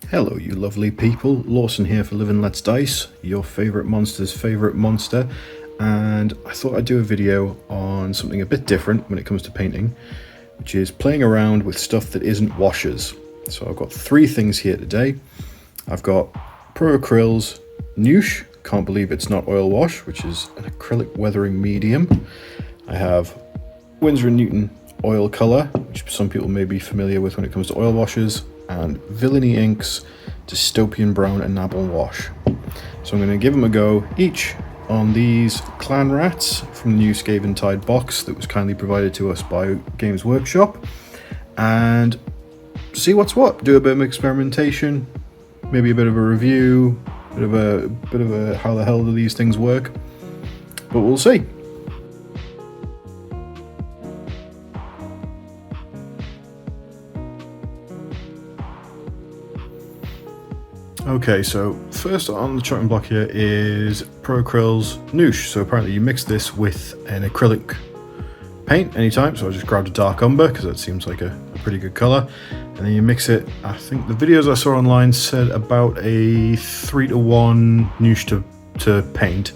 Hello you lovely people, Lawson here for Live and Let's Dice, your favourite monster's favourite monster, and I thought I'd do a video on something a bit different when it comes to painting, which is playing around with stuff that isn't washes. So I've got three things here today. I've got Pro Acryl's Noosh, can't believe it's not oil wash, which is an acrylic weathering medium. I have Winsor & Newton Oil Colour, which some people may be familiar with when it comes to oil washes, and Villainy Inks Dystopian Brown Enamel Wash. So I'm going to give them a go each on these clan rats from the new Skaven Tide box that was kindly provided to us by Games Workshop, and see what's what. Do a bit of experimentation, maybe a bit of a review, bit of a how the hell do these things work, but we'll see. Okay, so first on the chopping block here is Pro Acryl's Noosh. So apparently you mix this with an acrylic paint anytime, so I just grabbed a dark umber because that seems like a pretty good colour, and then you mix it. I think the videos I saw online said about a 3-to-1 Noosh to paint,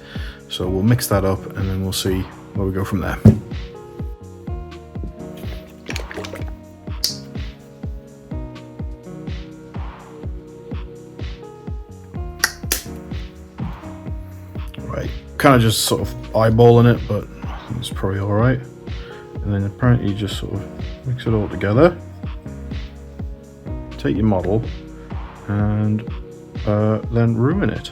so we'll mix that up and then we'll see where we go from there. Right, kind of just sort of eyeballing it, but I think it's probably alright. And then apparently you just sort of mix it all together, take your model, and then ruin it.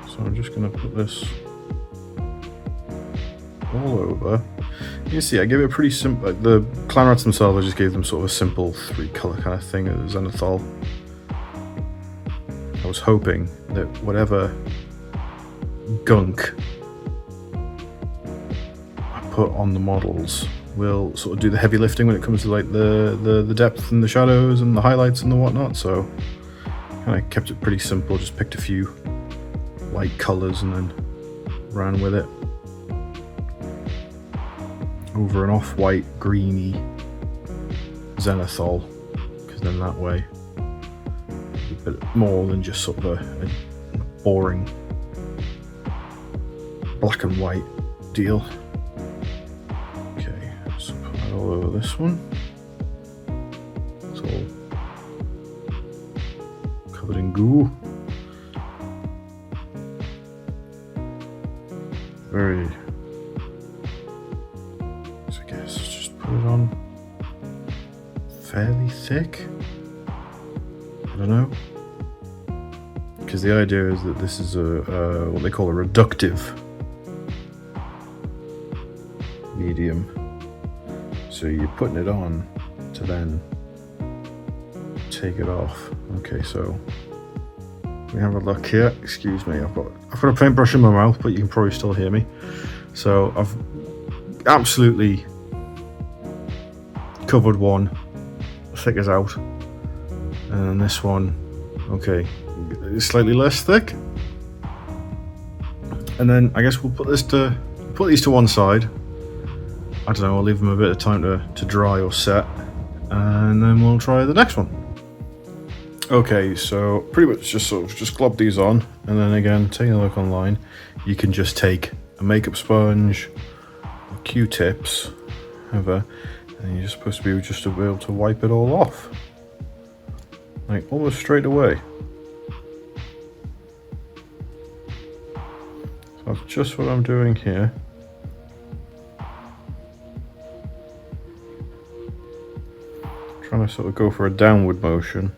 So I'm just going to put this all over. You can see I gave it a pretty simple, like the clan rats themselves, I just gave them sort of a simple 3-colour kind of thing, as Zenithal. I was hoping that whatever gunk I put on the models will sort of do the heavy lifting when it comes to like the depth and the shadows and the highlights and the whatnot. So kind of kept it pretty simple, just picked a few light colours and then ran with it over an off-white greeny Zenithal, because then that way a bit more than just sort of a boring black and white deal. Okay, so put that all over this one. It's all covered in goo. Very, so I guess just put it on fairly thick. I don't know, because the idea is that this is a what they call a reductive medium, so you're putting it on to then take it off. Okay, so we have a look here. Excuse me, I've got a paintbrush in my mouth, but you can probably still hear me. So I've absolutely covered one, thick as out, and this one, okay, is slightly less thick. And then I guess we'll put these to one side. I don't know, I'll leave them a bit of time to dry or set, and then we'll try the next one. Okay, so pretty much just sort of just glob these on, and then again, taking a look online, you can just take a makeup sponge or Q-tips, whatever, and you're supposed to be just to be able to wipe it all off, like almost straight away. So that's just what I'm doing here. Trying to sort of go for a downward motion.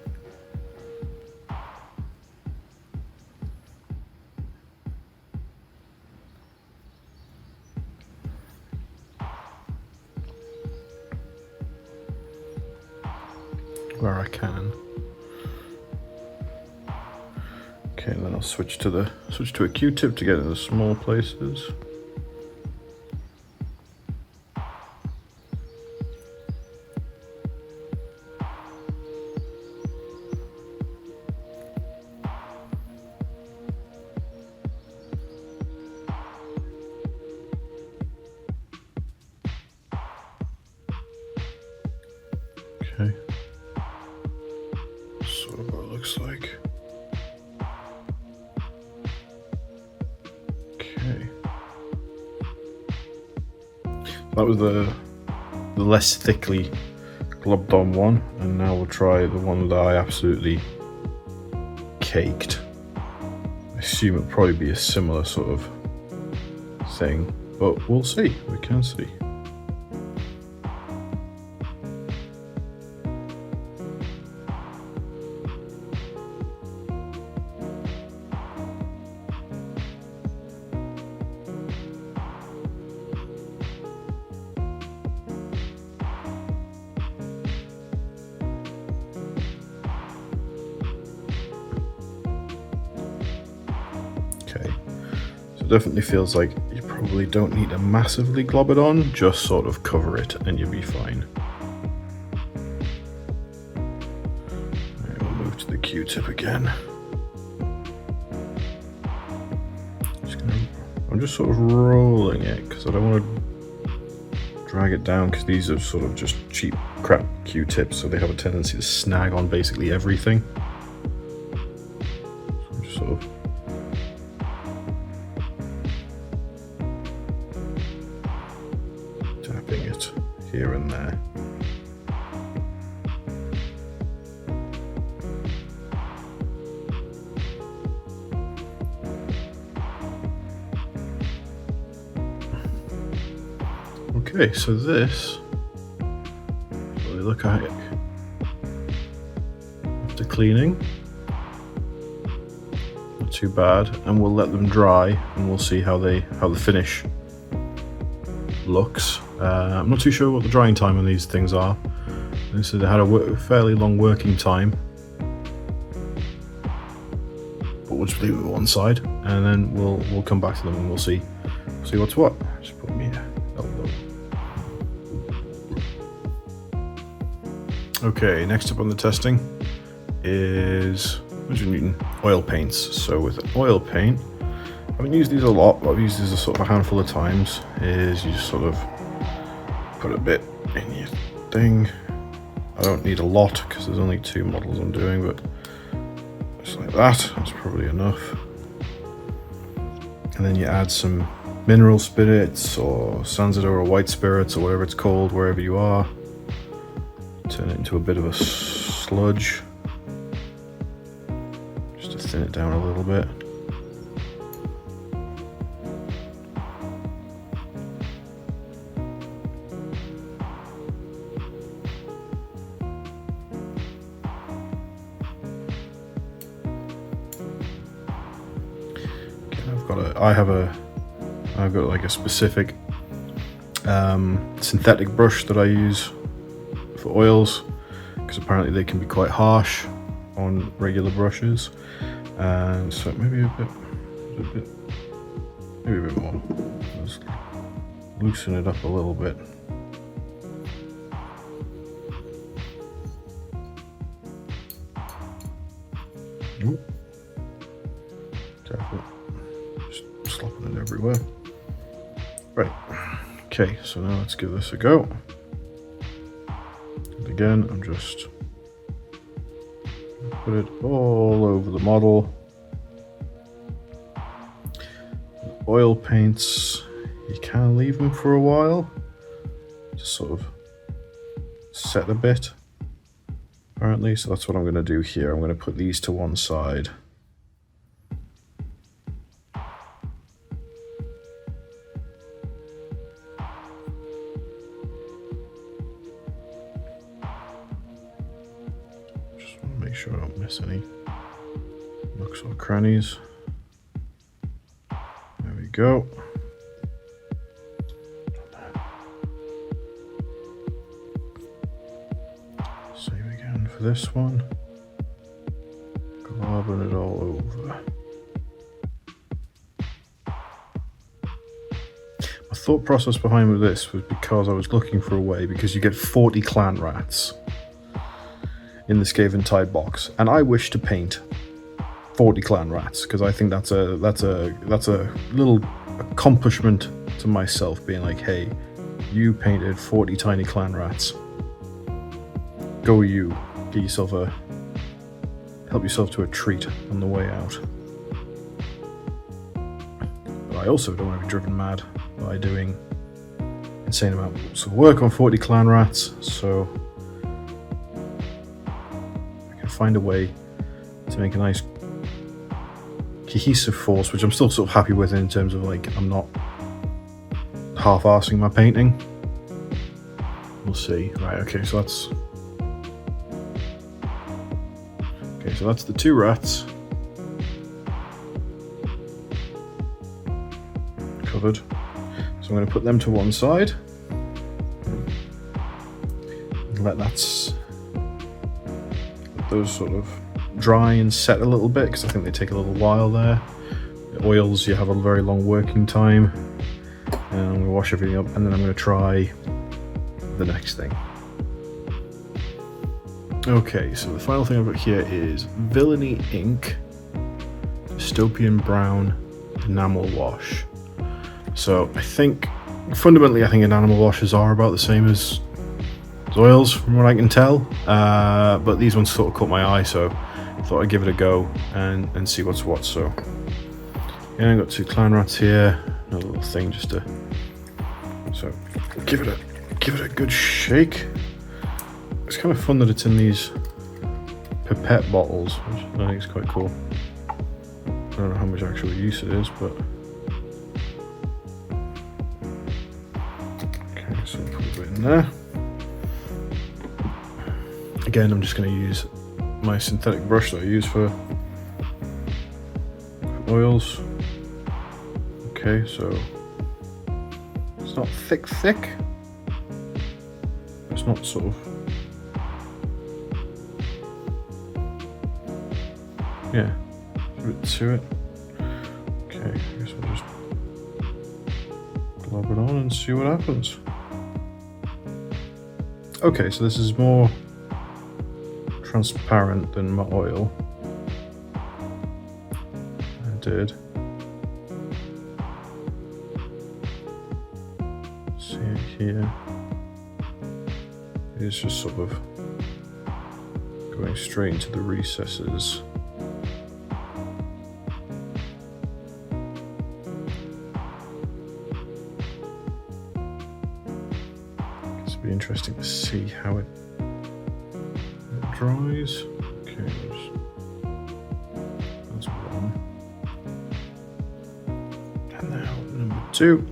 Where I can. Okay, and then I'll switch to a Q-tip to get into the small places. Okay. Sort of what it looks like. Okay. That was the less thickly globbed on one, and now we'll try the one that I absolutely caked. I assume it'll probably be a similar sort of thing, but we'll see. We can see. Okay, so it definitely feels like you probably don't need to massively glob it on, just sort of cover it and you'll be fine. Right, we'll move to the Q-tip again. I'm just sort of rolling it because I don't want to drag it down, because these are sort of just cheap crap Q-tips, so they have a tendency to snag on basically everything. So I'm just sort of tapping it here and there. Okay, so this, really look at it after cleaning, not too bad, and we'll let them dry and we'll see how the finish looks. I'm not too sure what the drying time on these things are. They said they had a fairly long working time, but we'll just leave it to one side and then we'll come back to them and we'll see what's what. Just put me elbow. Okay, next up on the testing is 100 Newton oil paints. So with oil paint, I haven't used these a lot, but I've used these a sort of a handful of times. Is you just sort of put a bit in your thing. I don't need a lot because there's only 2 models I'm doing, but just like that, that's probably enough. And then you add some mineral spirits or Sanzado or white spirits or whatever it's called, wherever you are. Turn it into a bit of a sludge, just to thin it down a little bit. I've got like a specific synthetic brush that I use for oils, because apparently they can be quite harsh on regular brushes, and so maybe a bit more. Just loosen it up a little bit. Ooh. Careful. Just slopping it everywhere. Right. Okay, so now let's give this a go. And again, I'm just put it all over the model. Oil paints, you can leave them for a while, just sort of set a bit, apparently. So that's what I'm going to do here. I'm going to put these to one side. Make sure I don't miss any nooks or crannies. There we go. Same again for this one. Globbing it all over. My thought process behind this was because I was looking for a way, because you get 40 clan rats in the Skaven Tide box, and I wish to paint 40 clan rats because I think that's a little accomplishment to myself, being like, hey, you painted 40 tiny clan rats. go with you. Help yourself to a treat on the way out. But I also don't want to be driven mad by doing insane amounts of work on 40 clan rats, so I can find a way to make a nice cohesive force, which I'm still sort of happy with in terms of like I'm not half-arsing my painting. We'll see. Right, okay, so that's the 2 rats covered. So I'm going to put them to one side and let those sort of dry and set a little bit, because I think they take a little while there. The oils, you have a very long working time. And I'm going to wash everything up, and then I'm going to try the next thing. Okay, so the final thing I've got here is Villainy Ink Dystopian Brown Enamel Wash. So I think fundamentally enamel washes are about the same as oils from what I can tell, but these ones sort of caught my eye, so I thought I'd give it a go and see what's what. So yeah, I've got 2 clan rats here, another little thing just to, so give it a good shake. It's kind of fun that it's in these pipette bottles, which I think is quite cool. I don't know how much actual use it is, but okay, so I'll put it in there. Again, I'm just going to use my synthetic brush that I use for oils. Okay, so it's not thick. It's not sort of, yeah, a bit to it. Okay, I guess we'll just glob it on and see what happens. Okay, so this is more transparent than my oil. I did. See it here. It's just sort of going straight into the recesses. It's be interesting to see how it dries. Okay, that's one. And now number 2.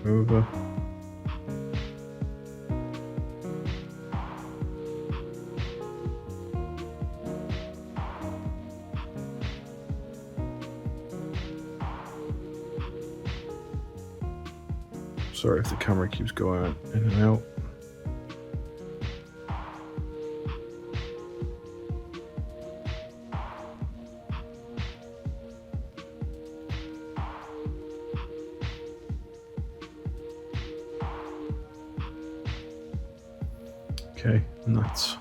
Over. Sorry if the camera keeps going in and out. Okay, and that's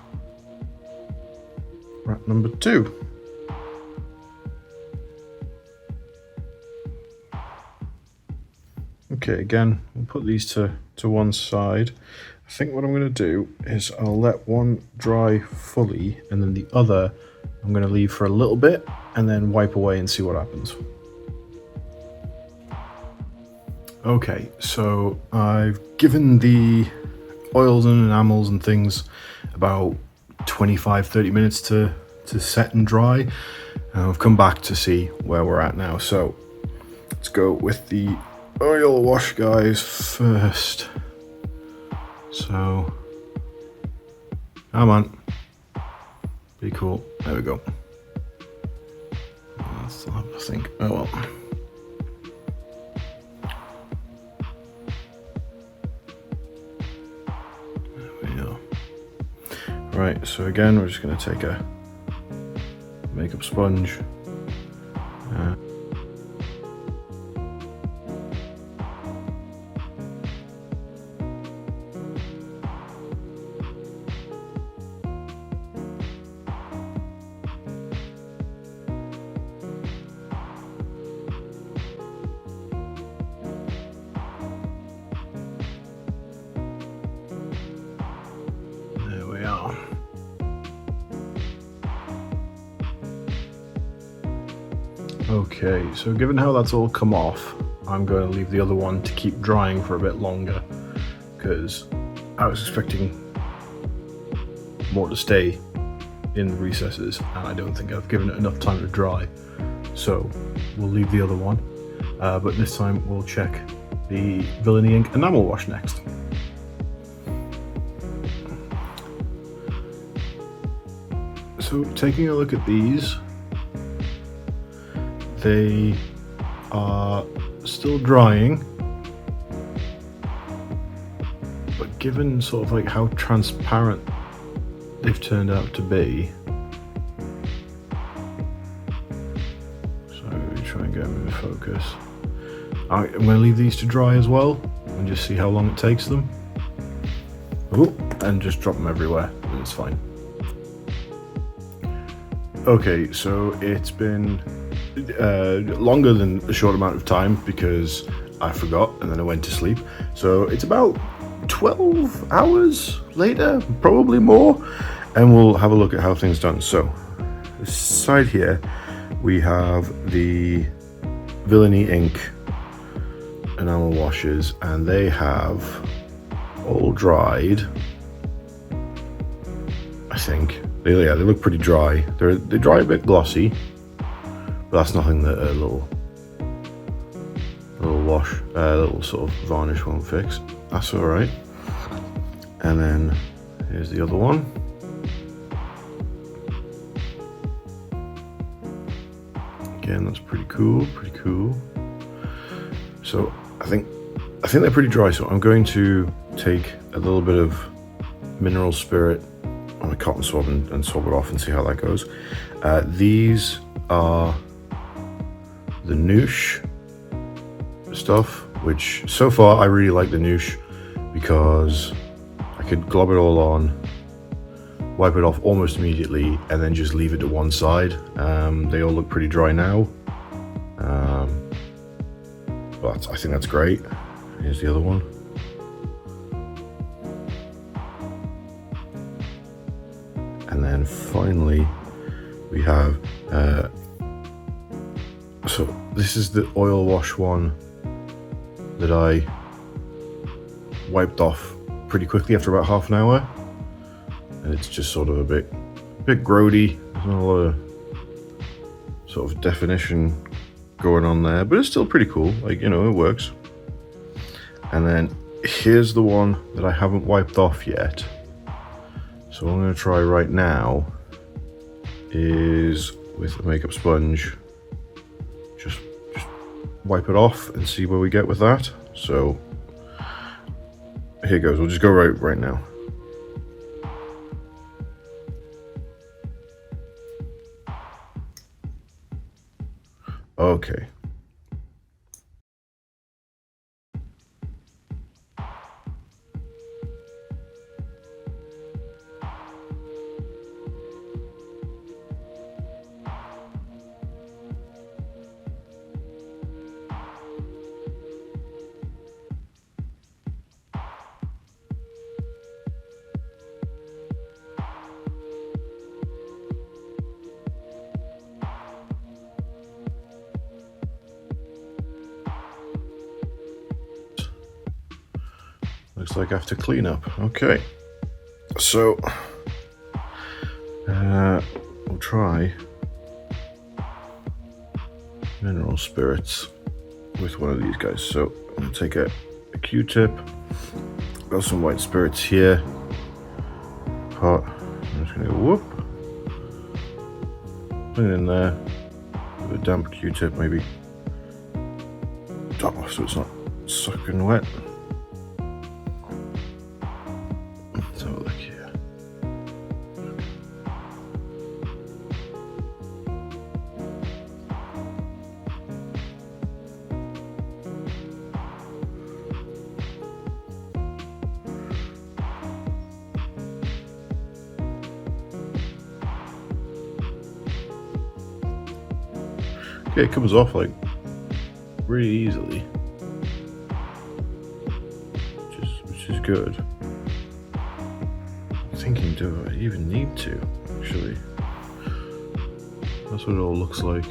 rat number 2. Okay, again, we'll put these to one side. I think what I'm going to do is I'll let one dry fully, and then the other I'm going to leave for a little bit and then wipe away and see what happens. Okay, so I've given the oils and enamels and things about 25-30 minutes to set and dry, and I've come back to see where we're at now. So let's go with the oil wash guys first. So come on, be cool. There we go. Still have to think. Oh well. There we go. Right, so again we're just going to take a makeup sponge. Okay, so given how that's all come off, I'm going to leave the other one to keep drying for a bit longer, because I was expecting more to stay in the recesses, and I don't think I've given it enough time to dry. So we'll leave the other one, but this time we'll check the Villainy Ink enamel wash next. So taking a look at these, they are still drying, but given sort of like how transparent they've turned out to be, so we try and get them in focus. I'm going to leave these to dry as well and just see how long it takes them. Ooh, and just drop them everywhere, and it's fine. Okay, so it's been longer than a short amount of time because I forgot and then I went to sleep. So it's about 12 hours later, probably more, and we'll have a look at how things done. So this side here, we have the Villainy Ink enamel washes, and they have all dried, I think. They look pretty dry. They dry a bit glossy, but that's nothing that a little wash, little sort of varnish won't fix. That's all right. And then here's the other one. Again, that's pretty cool. So I think they're pretty dry. So I'm going to take a little bit of mineral spirit on a cotton swab and swab it off and see how that goes. These are the Noosh stuff, which so far I really like the Noosh because I could glob it all on, wipe it off almost immediately, and then just leave it to one side. They all look pretty dry now, but I think that's great. Here's the other one. And then finally we have, so this is the oil wash one that I wiped off pretty quickly after about half an hour. And it's just sort of a bit grody. There's not a lot of sort of definition going on there, but it's still pretty cool. Like, you know, it works. And then here's the one that I haven't wiped off yet. So what I'm going to try right now is with a makeup sponge, just wipe it off and see where we get with that. So here goes. We'll just go right now. Okay. Looks like I have to clean up. Okay, so we'll try mineral spirits with one of these guys. So I'm going to take a Q-tip, got some white spirits here, pot. I'm just going to go whoop, put it in there with a damp Q-tip, maybe top off so it's not soaking wet. Let's have a look here. Okay, it comes off like really easily, which is good. I'm thinking, do I even need to? Actually, that's what it all looks like.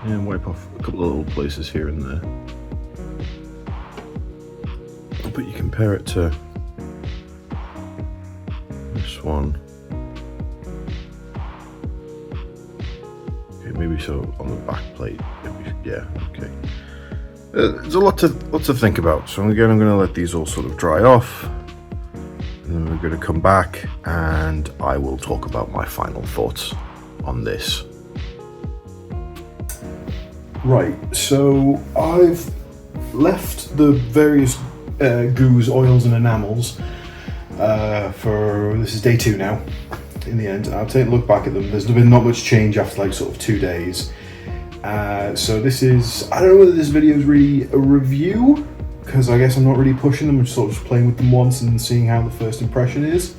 and wipe off a couple of little places here and there. But you compare it to this one. Okay, maybe so on the back plate. Maybe, yeah, okay. There's a lot to think about. So again, I'm going to let these all sort of dry off, and then we're going to come back and I will talk about my final thoughts on this. Right, so I've left the various goos, oils and enamels for, this is day 2 now, in the end. I'll take a look back at them. There's been not much change after like sort of 2 days. So this is, I don't know whether this video is really a review, because I guess I'm not really pushing them, I'm sort of just playing with them once and seeing how the first impression is.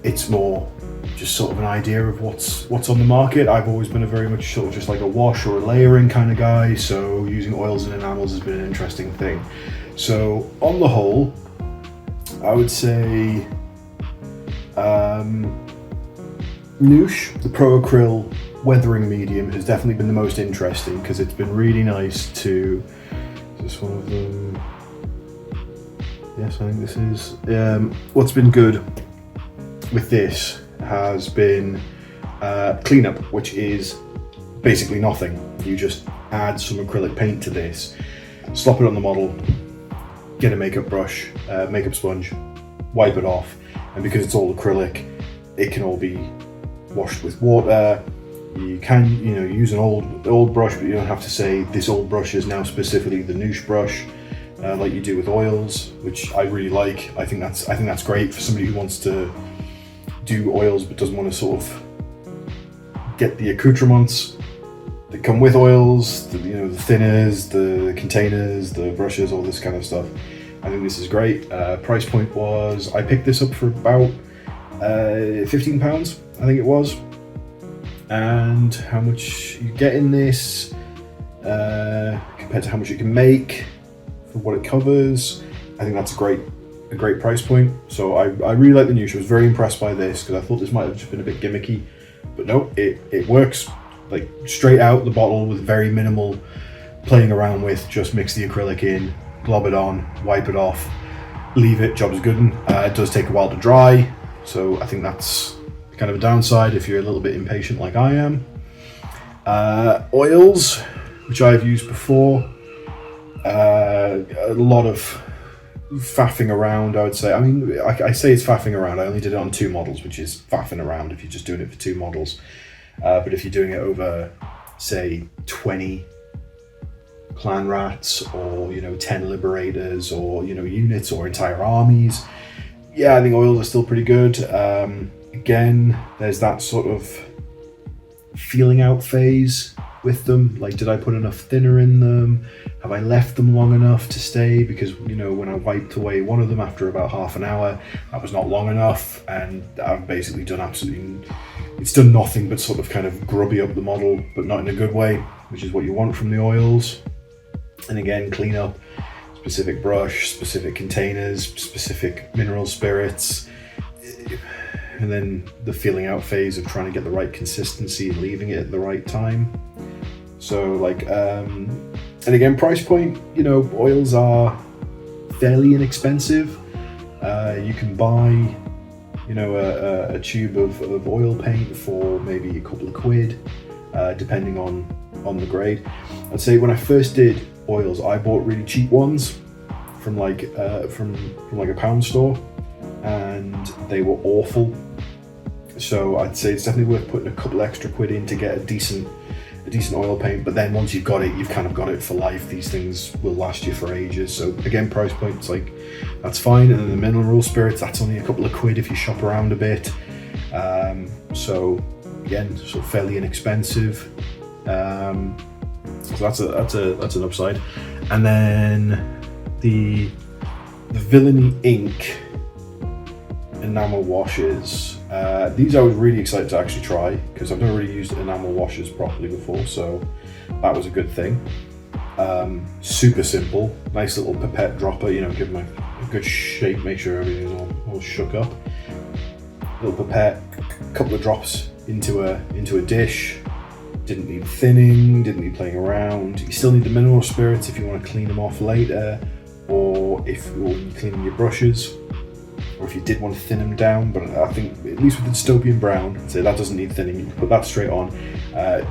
It's more just sort of an idea of what's on the market. I've always been a very much sort of just like a wash or a layering kind of guy, so using oils and enamels has been an interesting thing. So on the whole, I would say Noosh, the Pro Acryl weathering medium, has definitely been the most interesting, because it's been really nice to, is this one of them? Yes, I think this is. What's been good with this has been cleanup, which is basically nothing. You just add some acrylic paint to this, slop it on the model, get a makeup brush, makeup sponge, wipe it off, and because it's all acrylic, it can all be washed with water. You can, use an old brush, but you don't have to say this old brush is now specifically the Noosh brush, like you do with oils, which I really like. I think that's great for somebody who wants to do oils but doesn't want to sort of get the accoutrements that come with oils, the thinners, the containers, the brushes, all this kind of stuff. I think this is great. Price point was, I picked this up for about £15, I think it was. And how much you get in this compared to how much you can make for what it covers, I think that's a great price point. So I really like the Noosh. I was very impressed by this, because I thought this might have just been a bit gimmicky, but no, it works like straight out the bottle with very minimal playing around with. Just mix the acrylic in, glob it on, wipe it off, leave it, job's good. It does take a while to dry, so I think that's kind of a downside if you're a little bit impatient like I am. Oils, which I've used before, a lot of faffing around, I would say. I mean, I say it's faffing around. I only did it on 2 models, which is faffing around if you're just doing it for 2 models. But if you're doing it over, say, 20 clan rats, or 10 liberators, or units or entire armies, yeah, I think oils are still pretty good. Again, there's that sort of feeling out phase with them. Like, did I put enough thinner in them? Have I left them long enough to stay? Because when I wiped away one of them after about half an hour, that was not long enough, and I've basically done it's done nothing but sort of kind of grubby up the model, but not in a good way, which is what you want from the oils. And again, clean up, specific brush, specific containers, specific mineral spirits, and then the feeling out phase of trying to get the right consistency and leaving it at the right time. So like, and again, price point, oils are fairly inexpensive. You can buy, a tube of oil paint for maybe a couple of quid, depending on the grade. I'd say when I first did oils, I bought really cheap ones from like a pound store, and they were awful. So I'd say it's definitely worth putting a couple extra quid in to get a decent oil paint. But then once you've got it, you've kind of got it for life. These things will last you for ages. So again, price points, like, that's fine. And then the mineral spirits, that's only a couple of quid if you shop around a bit. So again, sort of fairly inexpensive. So that's an upside. And then the Villainy ink enamel washes. These I was really excited to actually try, because I've never really used enamel washes properly before, so that was a good thing. Super simple, nice little pipette dropper, give them a good shake, make sure everything's all shook up. Little pipette, a couple of drops into a dish, Didn't need thinning, didn't need playing around. You still need the mineral spirits if you want to clean them off later, or when you're cleaning your brushes, or if you did want to thin them down. But I think, at least with the dystopian brown, I'd say that doesn't need thinning. You can put that straight on.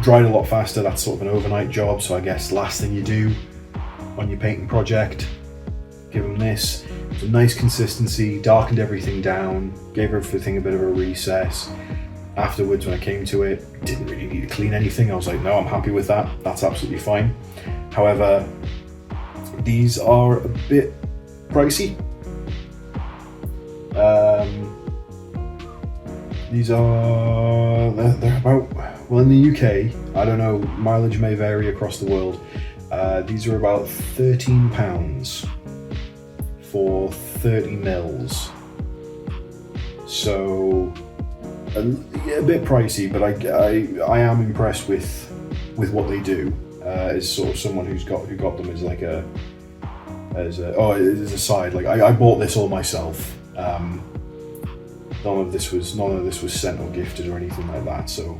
Dried a lot faster. That's sort of an overnight job, so I guess last thing you do on your painting project, give them this. It's a nice consistency, darkened everything down, gave everything a bit of a recess. Afterwards, when I came to it, didn't really need to clean anything. I was like, no, I'm happy with that. That's absolutely fine. However, these are a bit pricey. These are, they're about, well, in the UK, I don't know, mileage may vary across the world. These are about £13 for 30 mils. So, a bit pricey, but I am impressed with what they do. As sort of someone who got them as like as a side. Like I bought this all myself. None of this was sent or gifted or anything like that. So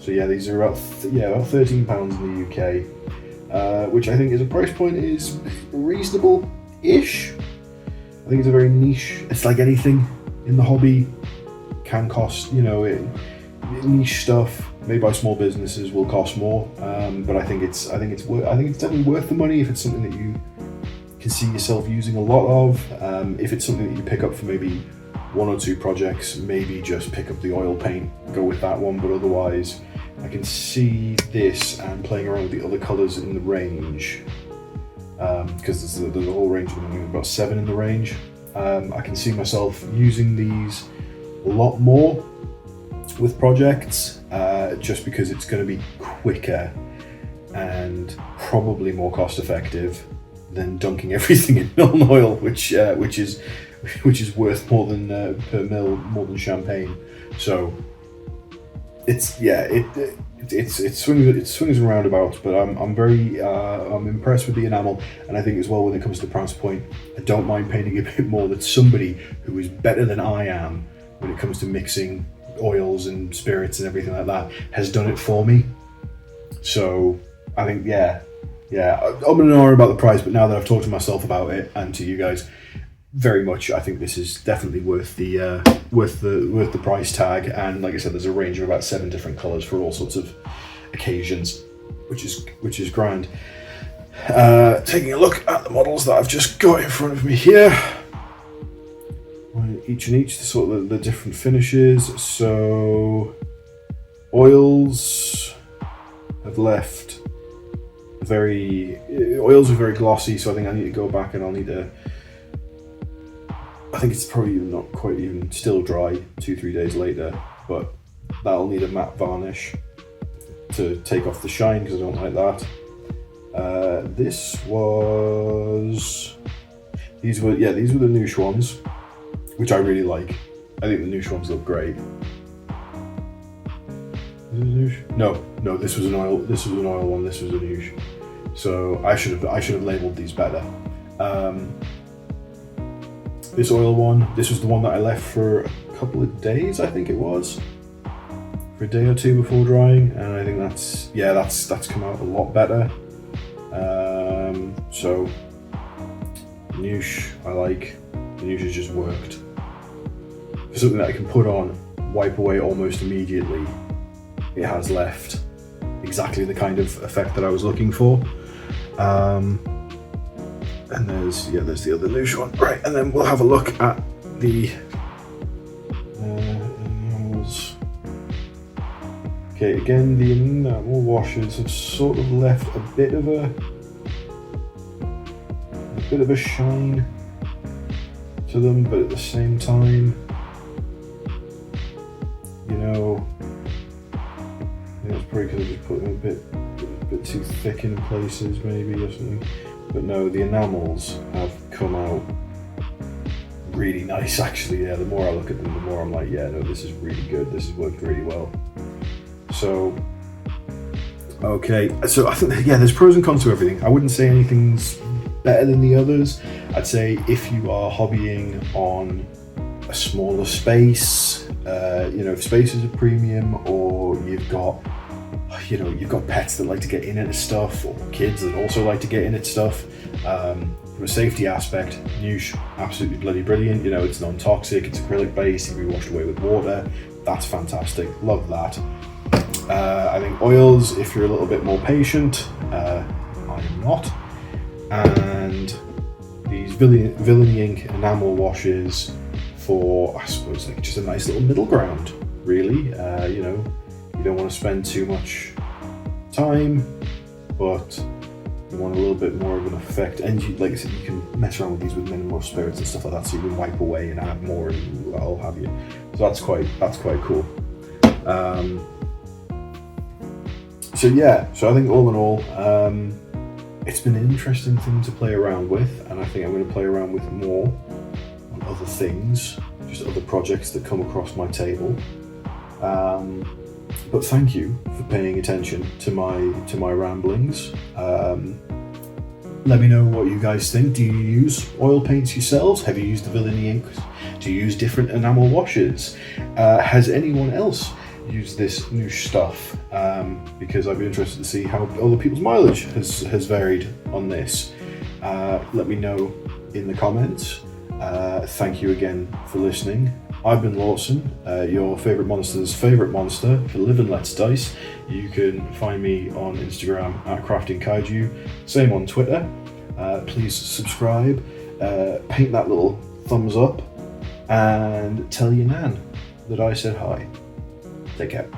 yeah, these are about £13 in the UK, which I think as a price point is reasonable-ish. I think it's a very niche. It's like anything in the hobby can cost, niche stuff made by small businesses will cost more. But I think it's definitely worth the money if it's something that you can see yourself using a lot of. If it's something that you pick up for maybe one or two projects, maybe just pick up the oil paint, go with that one. But otherwise, I can see this and playing around with the other colours in the range, because there's a whole range of them. I think about 7 in the range. I can see myself using these a lot more with projects, just because it's going to be quicker and probably more cost effective than dunking everything in Milne oil, which is worth more than per mil, more than champagne. So it swings and roundabouts, but I'm impressed with the enamel, and I think as well when it comes to price point, I don't mind paying a bit more that somebody who is better than I am when it comes to mixing oils and spirits and everything like that has done it for me. So I think I'm gonna know about the price, but now that I've talked to myself about it and to you guys, very much, I think this is definitely worth the price tag. And like I said, there's a range of about 7 different colours for all sorts of occasions, which is grand. Taking a look at the models that I've just got in front of me here, each sort of the different finishes. So oils have left oils are very glossy, so I think I need to go back and I think it's probably not quite even still dry 2-3 days later, but that'll need a matte varnish to take off the shine, because I don't like that. These were the Noosh ones, which I really like. I think the Noosh ones look great. Is it a Noosh? No, this was an oil one, this was a Noosh. So I should have labelled these better. This oil one, this was the one that I left for a couple of days, I think it was, for a day or two before drying, and I think that's come out a lot better. So Noosh, I like. The Noosh has just worked. For something that I can put on, wipe away almost immediately, it has left exactly the kind of effect that I was looking for. And there's the other Noosh one, right? And then we'll have a look at the enamels. Okay, again, the enamel washes have sort of left a bit of a shine to them, but at the same time, it's probably because I just put them a bit too thick in places, maybe, or something. But no, the enamels have come out really nice, actually. Yeah, the more I look at them, the more I'm like, yeah, no, this is really good. This has worked really well. So, okay. So I think, there's pros and cons to everything. I wouldn't say anything's better than the others. I'd say if you are hobbying on a smaller space, if space is a premium, or you've got a you know, you've got pets that like to get in at stuff, or kids that also like to get in at stuff. From a safety aspect, Noosh, absolutely bloody brilliant. You know, it's non-toxic, it's acrylic based, it can be washed away with water. That's fantastic, love that. I think oils, if you're a little bit more patient, I am not. And these Villainy Ink enamel washes for, I suppose, like just a nice little middle ground, really. You know, you don't want to spend too much time, but you want a little bit more of an effect. And you, like I said, you can mess around with these with minimal spirits and stuff like that, so you can wipe away and add more and I'll have you. So that's quite cool. So yeah, so I think all in all, it's been an interesting thing to play around with, and I think I'm going to play around with more on other things, just other projects that come across my table. But thank you for paying attention to my ramblings. Let me know what you guys think. Do you use oil paints yourselves? Have you used the Villainy inks? Do you use different enamel washes? Has anyone else used this Noosh stuff? Because I'd be interested to see how other people's mileage has varied on this. Let me know in the comments. Thank you again for listening. I've been Lawson, your favourite monster's favourite monster for Live and Let's Dice. You can find me on Instagram at Crafting Kaiju, same on Twitter. Please subscribe, paint that little thumbs up, and tell your nan that I said hi. Take care.